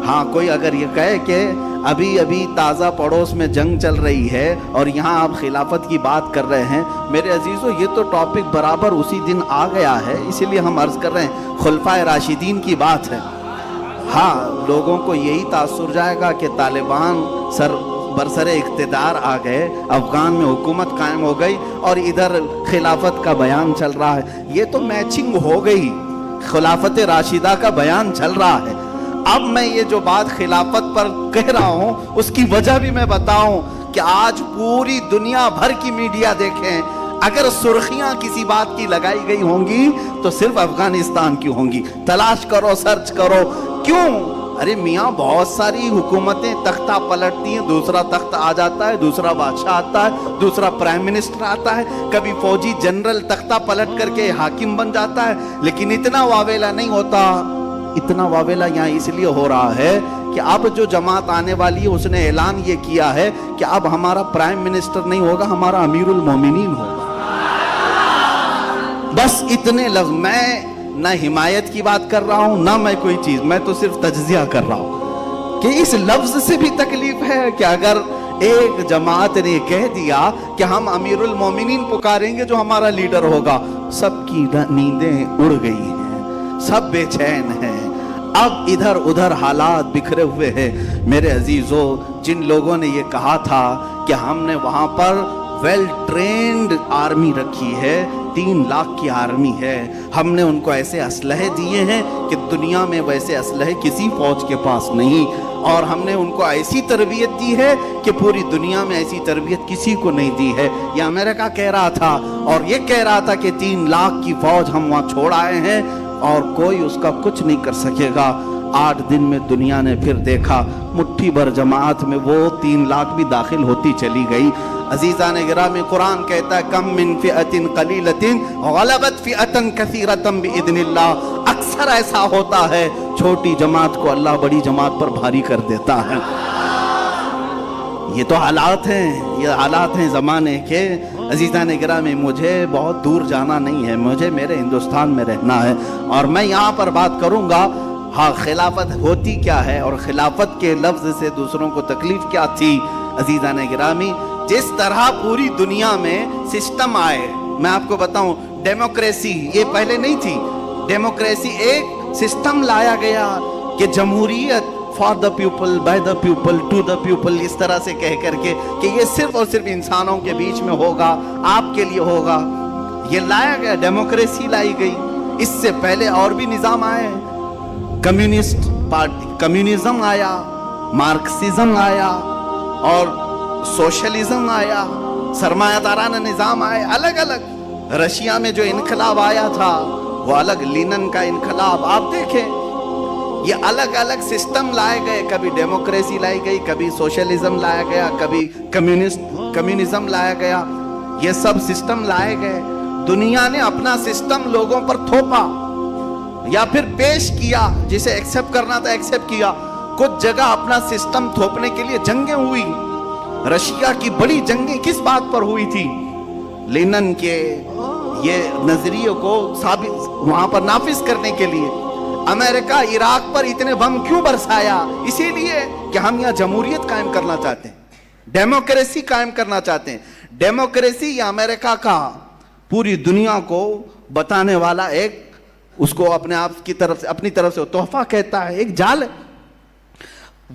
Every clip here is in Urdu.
ہاں کوئی اگر یہ کہے کہ ابھی ابھی تازہ پڑوس میں جنگ چل رہی ہے اور یہاں آپ خلافت کی بات کر رہے ہیں، میرے عزیزو یہ تو ٹاپک برابر اسی دن آ گیا ہے، اسی لیے ہم عرض کر رہے ہیں خلفائے راشدین کی بات ہے۔ ہاں لوگوں کو یہی تاثر جائے گا کہ طالبان برسر اقتدار آ گئے، افغان میں حکومت قائم ہو گئی اور ادھر خلافت کا بیان چل رہا ہے، یہ تو میچنگ ہو گئی، خلافت راشدہ کا بیان چل رہا ہے۔ اب میں یہ جو بات خلافت پر کہہ رہا ہوں اس کی وجہ بھی میں بتاؤں کہ آج پوری دنیا بھر کی میڈیا دیکھیں، اگر سرخیاں کسی بات کی لگائی گئی ہوں گی تو صرف افغانستان کی ہوں گی، تلاش کرو، سرچ کرو، کیوں؟ ارے میاں بہت ساری حکومتیں تختہ پلٹتی ہیں، دوسرا تخت آ جاتا ہے، دوسرا بادشاہ آتا ہے، دوسرا پرائم منسٹر آتا ہے، کبھی فوجی جنرل تختہ پلٹ کر کے حاکم بن جاتا ہے، لیکن اتنا واویلا نہیں ہوتا۔ اتنا واویلا یہاں اس لیے ہو رہا ہے کہ اب جو جماعت آنے والی ہے اس نے اعلان یہ کیا ہے کہ اب ہمارا پرائم منسٹر نہیں ہوگا، ہمارا امیر المومنین ہوگا۔ بس اتنے لفظ، میں نہ حمایت کی بات کر رہا ہوں نہ میں کوئی چیز، میں تو صرف تجزیہ کر رہا ہوں کہ اس لفظ سے بھی تکلیف ہے کہ اگر ایک جماعت نے کہہ دیا کہ ہم امیر المومنین پکاریں گے جو ہمارا لیڈر ہوگا، سب کی نیندیں اڑ گئی ہیں، سب بے چین ہیں، اب ادھر ادھر حالات بکھرے ہوئے ہیں۔ میرے عزیزو، جن لوگوں نے یہ کہا تھا کہ ہم نے وہاں پر ویل ٹرینڈ آرمی رکھی ہے، 3 لاکھ کی آرمی ہے، ہم نے ان کو ایسے اسلحے دیے ہیں کہ دنیا میں ویسے اسلحے کسی فوج کے پاس نہیں، اور ہم نے ان کو ایسی تربیت دی ہے کہ پوری دنیا میں ایسی تربیت کسی کو نہیں دی ہے، یہ امریکہ کہہ رہا تھا، اور یہ کہہ رہا تھا کہ 3 لاکھ کی فوج ہم وہاں چھوڑ آئے ہیں اور کوئی اس کا کچھ نہیں کر سکے گا۔ 8 دن میں دنیا نے پھر دیکھا مٹھی بھر جماعت میں وہ 3 لاکھ بھی داخل ہوتی چلی گئی۔ عزیزان گرامی، قرآن کہتا ہے کم من فئۃ قلیلۃ غلبت فئۃ کثیرۃ باذن اللہ، اکثر ایسا ہوتا ہے چھوٹی جماعت کو اللہ بڑی جماعت پر بھاری کر دیتا ہے۔ یہ تو حالات ہیں، یہ حالات ہیں زمانے کے۔ عزیزان گرامی، مجھے بہت دور جانا نہیں ہے، مجھے میرے ہندوستان میں رہنا ہے، اور میں یہاں پر بات کروں گا ہاں خلافت ہوتی کیا ہے اور خلافت کے لفظ سے دوسروں کو تکلیف کیا تھی۔ عزیزان گرامی، جس طرح پوری دنیا میں سسٹم آئے، میں آپ کو بتاؤں ڈیموکریسی یہ پہلے نہیں تھی، ڈیموکریسی ایک سسٹم لایا گیا کہ جمہوریت for the people, by the people, to the people, اس طرح سے کہہ کر کے کہ یہ صرف اور صرف انسانوں کے بیچ میں ہوگا، آپ کے لیے ہوگا، یہ لایا گیا، ڈیموکریسی لائی گئی۔ اس سے پہلے اور بھی نظام آئے، کمیونسٹ پارٹی، کمیونزم آیا، مارکسزم آیا اور سوشلزم آیا، سرمایہ دارانہ نظام آئے، الگ الگ۔ رشیا میں جو انقلاب آیا تھا وہ الگ، لینن کا انقلاب، آپ دیکھیں یہ الگ الگ سسٹم لائے گئے، کبھی ڈیموکریسی لائی گئی، کبھی سوشلزم لایا گیا، کبھی کمیونزم لایا گیا، یہ سب سسٹم لائے گئے۔ دنیا نے اپنا سسٹم لوگوں پر تھوپا یا پھر پیش کیا، جسے ایکسپٹ کرنا تھا ایکسپٹ کیا۔ کچھ جگہ اپنا سسٹم تھوپنے کے لیے جنگیں ہوئی، رشیا کی بڑی جنگیں کس بات پر ہوئی تھی؟ لینن کے یہ نظریے کو وہاں پر نافذ کرنے کے لیے۔ امریکہ عراق پر اتنے بم کیوں برسایا؟ اسی لیے کہ ہم یہاں جمہوریت قائم کرنا چاہتے ہیں، ڈیموکریسی قائم کرنا چاہتے ہیں۔ ڈیموکریسی یا امریکہ کا پوری دنیا کو بتانے والا ایک، اس کو اپنے آپ کی طرف سے، اپنی طرف سے تحفہ کہتا ہے، ایک جال ہے۔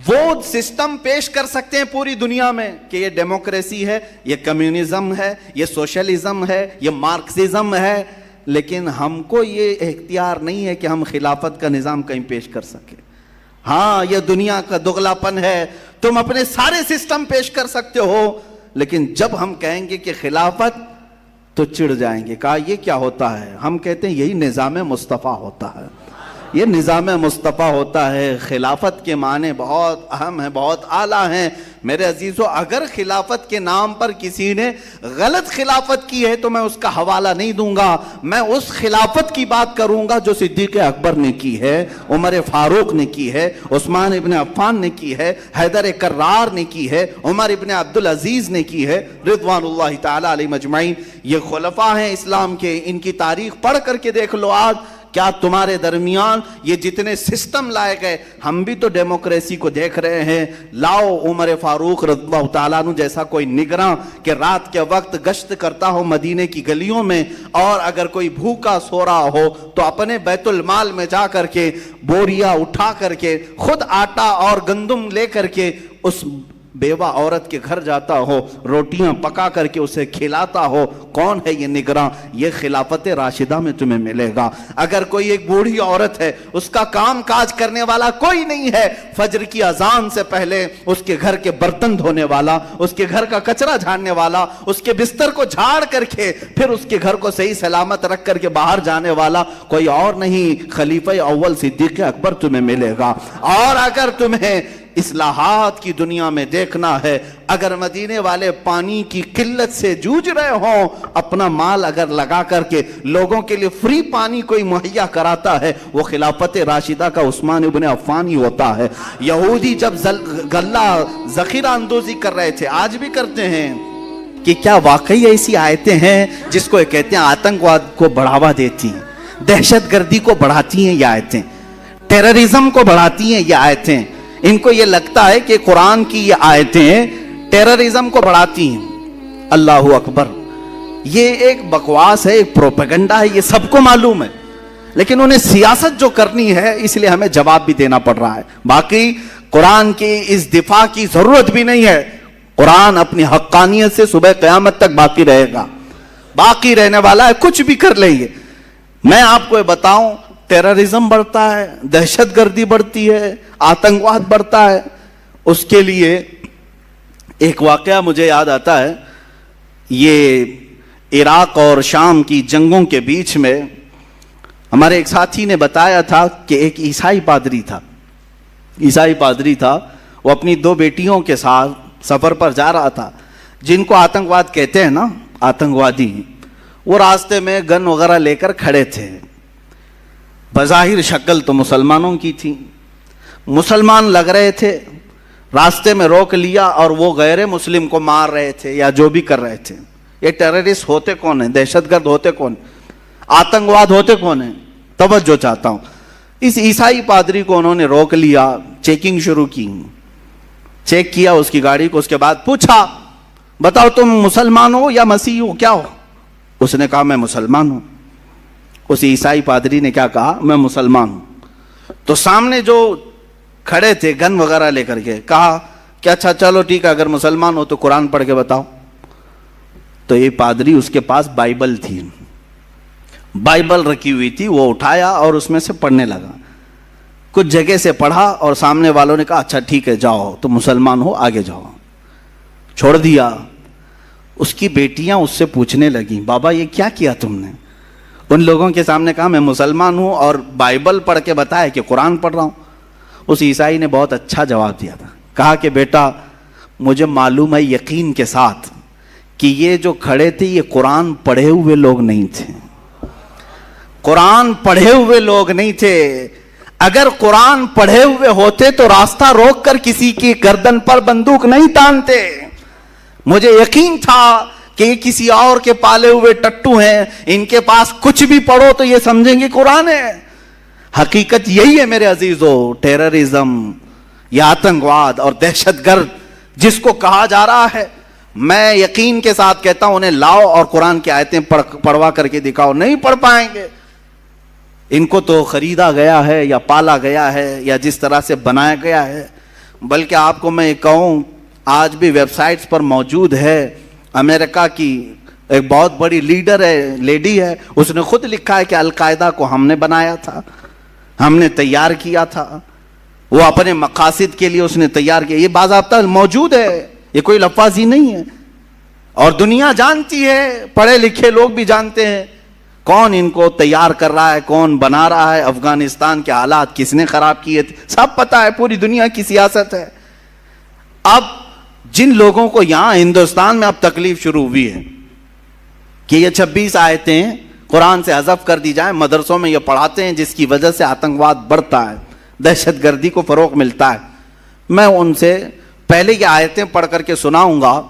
وہ سسٹم پیش کر سکتے ہیں پوری دنیا میں کہ یہ ڈیموکریسی ہے، یہ کمیونزم ہے، یہ سوشلزم ہے، یہ مارکسزم ہے، لیکن ہم کو یہ اختیار نہیں ہے کہ ہم خلافت کا نظام کہیں پیش کر سکیں۔ ہاں یہ دنیا کا دغلا پن ہے، تم اپنے سارے سسٹم پیش کر سکتے ہو، لیکن جب ہم کہیں گے کہ خلافت تو چڑ جائیں گے، کہا یہ کیا ہوتا ہے؟ ہم کہتے ہیں یہی نظام مصطفیٰ ہوتا ہے، یہ نظام مصطفیٰ ہوتا ہے۔ خلافت کے معنی بہت اہم ہیں، بہت اعلیٰ ہیں۔ میرے عزیزو، اگر خلافت کے نام پر کسی نے غلط خلافت کی ہے تو میں اس کا حوالہ نہیں دوں گا، میں اس خلافت کی بات کروں گا جو صدیق اکبر نے کی ہے، عمر فاروق نے کی ہے، عثمان ابن عفان نے کی ہے، حیدر کرار نے کی ہے، عمر ابن عبدالعزیز نے کی ہے، رضوان اللہ تعالیٰ علیہ مجمعین۔ یہ خلفاء ہیں اسلام کے، ان کی تاریخ پڑھ کر کے دیکھ لو آج کیا تمہارے درمیان یہ جتنے سسٹم لائے گئے، ہم بھی تو ڈیموکریسی کو دیکھ رہے ہیں، لاؤ عمر فاروق رضی اللہ تعالیٰ عنہ جیسا کوئی نگراں کہ رات کے وقت گشت کرتا ہو مدینے کی گلیوں میں، اور اگر کوئی بھوکا سو رہا ہو تو اپنے بیت المال میں جا کر کے بوریا اٹھا کر کے خود آٹا اور گندم لے کر کے اس بیوہ عورت کے گھر جاتا ہو، روٹیاں پکا کر کے اسے کھلاتا ہو. کون ہے یہ نگراں؟ یہ خلافت راشدہ میں تمہیں ملے گا. اگر کوئی ایک بوڑھی عورت ہے، اس کا کام کاج کرنے والا کوئی نہیں ہے، فجر کی اذان سے پہلے اس کے گھر کے برتن دھونے والا، اس کے گھر کا کچرا جھاڑنے والا، اس کے بستر کو جھاڑ کر کے پھر اس کے گھر کو صحیح سلامت رکھ کر کے باہر جانے والا کوئی اور نہیں، خلیفہ اول صدیق اکبر تمہیں ملے گا. اور اگر تمہیں اصلاحات کی دنیا میں دیکھنا ہے، اگر مدینے والے پانی کی قلت سے جوجھ رہے ہوں، اپنا مال اگر لگا کر کے لوگوں کے لیے فری پانی کوئی مہیا کراتا ہے، وہ خلافت راشدہ کا عثمان ابن عفان ہی ہوتا ہے. یہودی جب غلہ ذخیرہ اندوزی کر رہے تھے، آج بھی کرتے ہیں، کہ کیا واقعی ایسی آیتیں ہیں جس کو کہتے ہیں آتنکواد کو بڑھاوا دیتی ہیں، دہشت گردی کو بڑھاتی ہیں یہ آیتیں، ٹیررزم کو بڑھاتی ہیں یہ آیتیں. ان کو یہ لگتا ہے کہ قرآن کی یہ آیتیں ٹیررزم کو بڑھاتی ہیں. اللہ اکبر، یہ ایک بکواس ہے، ایک پروپیگنڈا ہے، یہ سب کو معلوم ہے، لیکن انہیں سیاست جو کرنی ہے اس لیے ہمیں جواب بھی دینا پڑ رہا ہے. باقی قرآن کی اس دفاع کی ضرورت بھی نہیں ہے. قرآن اپنی حقانیت سے صبح قیامت تک باقی رہے گا، باقی رہنے والا ہے، کچھ بھی کر لیں گے. میں آپ کو یہ بتاؤں، ٹیررزم بڑھتا ہے، دہشت گردی بڑھتی ہے، آتنکواد بڑھتا ہے. اس کے لیے ایک واقعہ مجھے یاد آتا ہے. یہ عراق اور شام کی جنگوں کے بیچ میں ہمارے ایک ساتھی نے بتایا تھا کہ ایک عیسائی پادری تھا، وہ اپنی 2 بیٹیوں کے ساتھ سفر پر جا رہا تھا، جن کو آتنکواد کہتے ہیں نا، آتنکوادی. وہ راستے میں گن وغیرہ لے کر کھڑے تھے، بظاہر شکل تو مسلمانوں کی تھی، مسلمان لگ رہے تھے. راستے میں روک لیا اور وہ غیر مسلم کو مار رہے تھے یا جو بھی کر رہے تھے. یہ ٹیررسٹ ہوتے کون ہیں؟ دہشت گرد ہوتے کون؟ آتنکواد ہوتے کون ہیں؟ توجہ چاہتا ہوں. اس عیسائی پادری کو انہوں نے روک لیا، چیکنگ شروع کی، چیک کیا اس کی گاڑی کو. اس کے بعد پوچھا، بتاؤ تم مسلمان ہو یا مسیح ہو، کیا ہو؟ اس نے کہا میں مسلمان ہوں. اس عیسائی پادری نے کیا کہا؟ میں مسلمان ہوں. تو سامنے جو کھڑے تھے گن وغیرہ لے کر کے کہا کہ اچھا چلو ٹھیک ہے، اگر مسلمان ہو تو قرآن پڑھ کے بتاؤ. تو یہ پادری، اس کے پاس بائبل تھی، بائبل رکھی ہوئی تھی، وہ اٹھایا اور اس میں سے پڑھنے لگا. کچھ جگہ سے پڑھا اور سامنے والوں نے کہا اچھا ٹھیک ہے جاؤ، تو مسلمان ہو، آگے جاؤ. چھوڑ دیا. اس کی بیٹیاں اس سے پوچھنے لگیں، بابا یہ کیا کیا تم نے؟ ان لوگوں کے سامنے کہا میں مسلمان ہوں اور بائبل پڑھ کے بتایا کہ قرآن پڑھ رہا ہوں. اس عیسائی نے بہت اچھا جواب دیا تھا، کہا کہ بیٹا مجھے معلوم ہے یقین کے ساتھ کہ یہ جو کھڑے تھے یہ قرآن پڑھے ہوئے لوگ نہیں تھے، قرآن پڑھے ہوئے لوگ نہیں تھے. اگر قرآن پڑھے ہوئے ہوتے تو راستہ روک کر کسی کی گردن پر بندوق نہیں تانتے. مجھے یقین تھا کہ یہ کسی اور کے پالے ہوئے ٹٹو ہیں، ان کے پاس کچھ بھی پڑھو تو یہ سمجھیں گے قرآن ہے. حقیقت یہی ہے میرے عزیزو. ٹیررزم یا آتنکواد اور دہشت گرد جس کو کہا جا رہا ہے، میں یقین کے ساتھ کہتا ہوں انہیں لاؤ اور قرآن کی آیتیں پڑھوا کر کے دکھاؤ، نہیں پڑھ پائیں گے. ان کو تو خریدا گیا ہے یا پالا گیا ہے یا جس طرح سے بنایا گیا ہے. بلکہ آپ کو میں کہوں آج بھی ویب سائٹس پر موجود ہے. امریکہ کی ایک بہت بڑی لیڈر ہے، لیڈی ہے، اس نے خود لکھا ہے کہ القاعدہ کو ہم نے بنایا تھا، ہم نے تیار کیا تھا، وہ اپنے مقاصد کے لیے اس نے تیار کیا. یہ باضابطہ موجود ہے، یہ کوئی لفاظی نہیں ہے. اور دنیا جانتی ہے، پڑھے لکھے لوگ بھی جانتے ہیں کون ان کو تیار کر رہا ہے، کون بنا رہا ہے، افغانستان کے حالات کس نے خراب کیے تھے، سب پتا ہے، پوری دنیا کی سیاست ہے. اب جن لوگوں کو یہاں ہندوستان میں اب تکلیف شروع ہوئی ہے کہ یہ 26 آیتیں قرآن سے حذف کر دی جائیں، مدرسوں میں یہ پڑھاتے ہیں، جس کی وجہ سے آتنکواد بڑھتا ہے، دہشت گردی کو فروغ ملتا ہے. میں ان سے پہلے یہ آیتیں پڑھ کر کے سناؤں گا،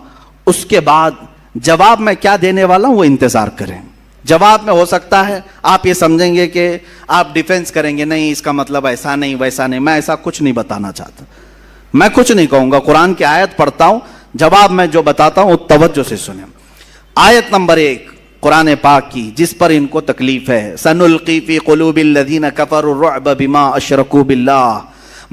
اس کے بعد جواب میں کیا دینے والا ہوں وہ انتظار کریں. جواب میں ہو سکتا ہے آپ یہ سمجھیں گے کہ آپ ڈیفینس کریں گے، نہیں اس کا مطلب ایسا نہیں ویسا نہیں. میں ایسا کچھ نہیں بتانا چاہتا، میں کچھ نہیں کہوں گا. قرآن کی آیت پڑھتا ہوں، جواب میں جو بتاتا ہوں توجہ سے سنیں. آیت نمبر 1 قرآن پاک کی، جس پر ان کو تکلیف ہے. سنلقی فی قلوب الذین کفروا الرعب بما اشرکوا باللہ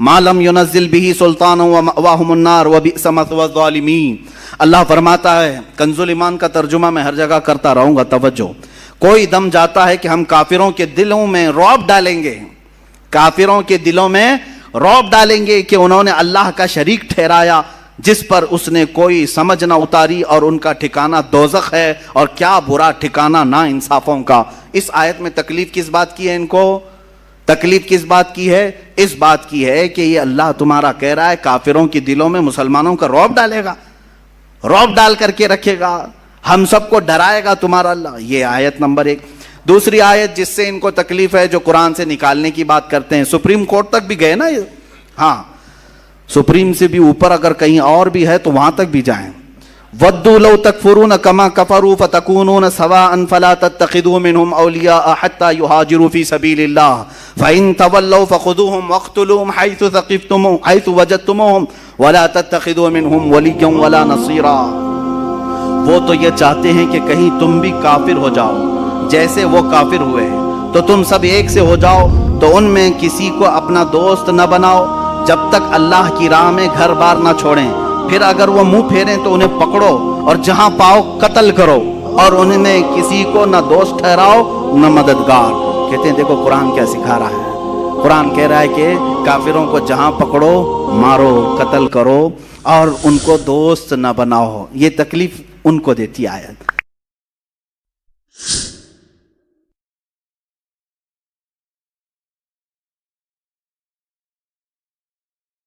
ما لم ينزل به سلطانا ومأواهم النار وبئس مثوى الظالمین. اللہ فرماتا ہے، کنز الایمان کا ترجمہ میں ہر جگہ کرتا رہوں گا، توجہ. کوئی دم جاتا ہے کہ ہم کافروں کے دلوں میں رعب ڈالیں گے، کافروں کے دلوں میں رعب ڈالیں گے کہ انہوں نے اللہ کا شریک ٹھہرایا جس پر اس نے کوئی سمجھ نہ اتاری، اور ان کا ٹھکانہ دوزخ ہے، اور کیا برا ٹھکانہ نا انصافوں کا. اس آیت میں تکلیف کس بات کی ہے ان کو؟ تکلیف کس بات کی ہے؟ اس بات کی ہے کہ یہ اللہ تمہارا کہہ رہا ہے کافروں کے دلوں میں مسلمانوں کا رعب ڈالے گا، رعب ڈال کر کے رکھے گا، ہم سب کو ڈرائے گا تمہارا اللہ. یہ آیت نمبر 1. دوسری آیت جس سے ان کو تکلیف ہے، جو قرآن سے نکالنے کی بات کرتے ہیں، سپریم کورٹ تک بھی گئے نا یہ. ہاں، سپریم سے بھی اوپر اگر کہیں اور بھی ہے تو وہاں تک بھی جائیں. وَدُّوا لَوْ تَكْفُرُونَ كَمَا كَفَرُوا فَتَكُونُونَ سَوَاءً فَلَا تَتَّخِذُوا مِنْهُمْ أَوْلِيَاءَ حَتَّى يُهَاجِرُوا فِي سَبِيلِ اللَّهِ فَإِن تَوَلَّوْا فَخُذُوهُمْ وَاقْتُلُوهُمْ حَيْثُ وَجَدتُّمُوهُمْ وَلَا تَتَّخِذُوا مِنْهُمْ وَلِيًّا وَلَا نَصِيرًا. وہ تو یہ چاہتے ہیں کہ کہیں تم بھی کافر ہو جاؤ جیسے وہ کافر ہوئے، تو تم سب ایک سے ہو جاؤ، تو ان میں کسی کو اپنا دوست نہ بناؤ جب تک اللہ کی راہ میں گھر بار نہ چھوڑیں. پھر اگر وہ منہ پھیریں تو انہیں پکڑو اور جہاں پاؤ قتل کرو، اور ان میں کسی کو نہ دوست ٹھہراؤ نہ مددگار. کہتے ہیں دیکھو قرآن کیا سکھا رہا ہے. قرآن کہہ رہا ہے کہ کافروں کو جہاں پکڑو مارو، قتل کرو، اور ان کو دوست نہ بناؤ. یہ تکلیف ان کو دیتی آیت.